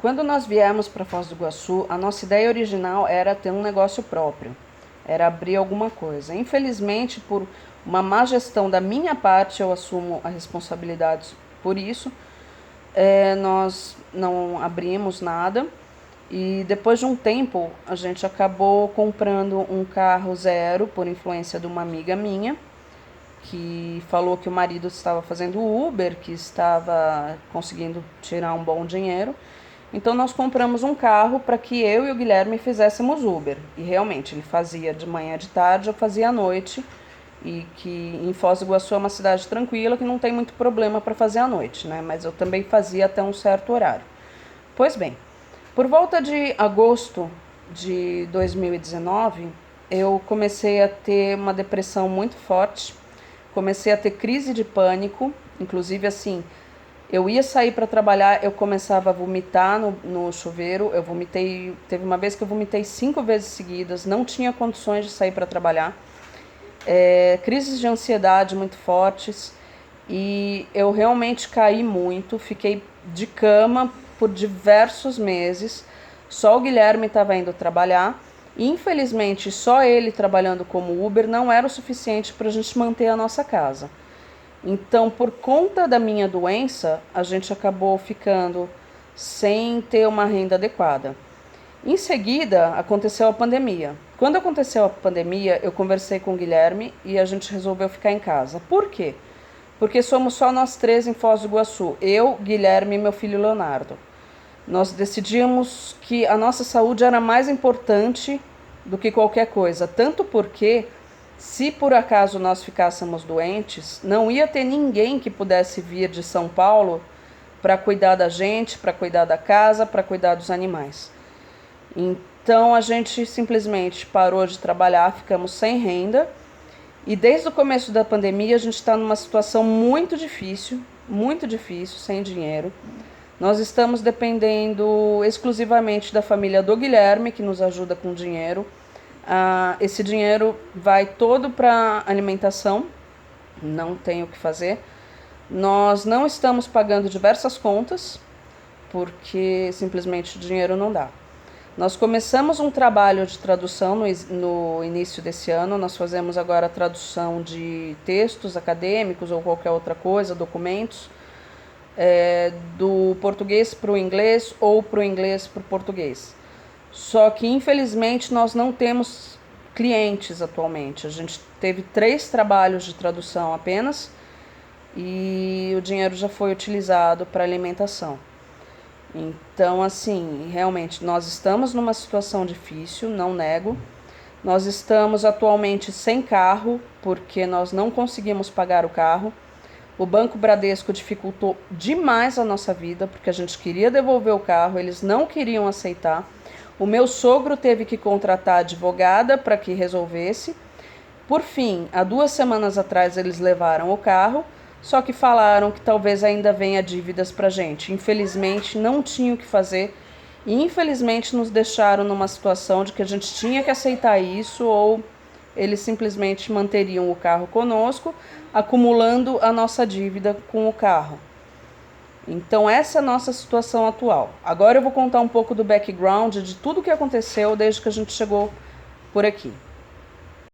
quando nós viemos para Foz do Iguaçu, a nossa ideia original era ter um negócio próprio, era abrir alguma coisa. Infelizmente, por uma má gestão da minha parte, eu assumo a responsabilidade por isso, nós não abrimos nada. E depois de um tempo, a gente acabou comprando um carro zero por influência de uma amiga minha, que falou que o marido estava fazendo Uber, que estava conseguindo tirar um bom dinheiro. Então nós compramos um carro para que eu e o Guilherme fizéssemos Uber. E realmente, ele fazia de manhã, de tarde, eu fazia à noite. E que em Foz do Iguaçu é uma cidade tranquila, que não tem muito problema para fazer à noite, né? Mas eu também fazia até um certo horário. Pois bem, por volta de agosto de 2019, eu comecei a ter uma depressão muito forte, comecei a ter crise de pânico, inclusive assim, eu ia sair para trabalhar, eu começava a vomitar no chuveiro, teve uma vez que eu vomitei 5 vezes seguidas, não tinha condições de sair para trabalhar, crises de ansiedade muito fortes, e eu realmente caí muito, fiquei de cama por diversos meses. Só o Guilherme estava indo trabalhar e infelizmente só ele trabalhando como Uber não era o suficiente para a gente manter a nossa casa. Então, por conta da minha doença, a gente acabou ficando sem ter uma renda adequada. Em seguida, aconteceu a pandemia. Quando aconteceu a pandemia, eu conversei com o Guilherme e a gente resolveu ficar em casa. Por quê? Porque somos só nós 3 em Foz do Iguaçu, eu, Guilherme e meu filho Leonardo. Nós decidimos que a nossa saúde era mais importante do que qualquer coisa, tanto porque, se por acaso nós ficássemos doentes, não ia ter ninguém que pudesse vir de São Paulo para cuidar da gente, para cuidar da casa, para cuidar dos animais. Então a gente simplesmente parou de trabalhar, ficamos sem renda. E desde o começo da pandemia a gente está numa situação muito difícil, sem dinheiro. Nós estamos dependendo exclusivamente da família do Guilherme, que nos ajuda com dinheiro. Esse dinheiro vai todo para alimentação, não tem o que fazer. Nós não estamos pagando diversas contas, porque simplesmente o dinheiro não dá. Nós começamos um trabalho de tradução no início desse ano. Nós fazemos agora a tradução de textos acadêmicos ou qualquer outra coisa, documentos, do português para o inglês ou para o inglês para o português. Só que, infelizmente, nós não temos clientes atualmente. A gente teve 3 trabalhos de tradução apenas e o dinheiro já foi utilizado para alimentação. Então, assim, realmente, nós estamos numa situação difícil, não nego. Nós estamos atualmente sem carro, porque nós não conseguimos pagar o carro. O Banco Bradesco dificultou demais a nossa vida, porque a gente queria devolver o carro, eles não queriam aceitar. O meu sogro teve que contratar advogada para que resolvesse. Por fim, há 2 semanas atrás, eles levaram o carro, só que falaram que talvez ainda venha dívidas pra gente. Infelizmente, não tinha o que fazer e infelizmente nos deixaram numa situação de que a gente tinha que aceitar isso ou eles simplesmente manteriam o carro conosco, acumulando a nossa dívida com o carro. Então essa é a nossa situação atual. Agora eu vou contar um pouco do background de tudo que aconteceu desde que a gente chegou por aqui.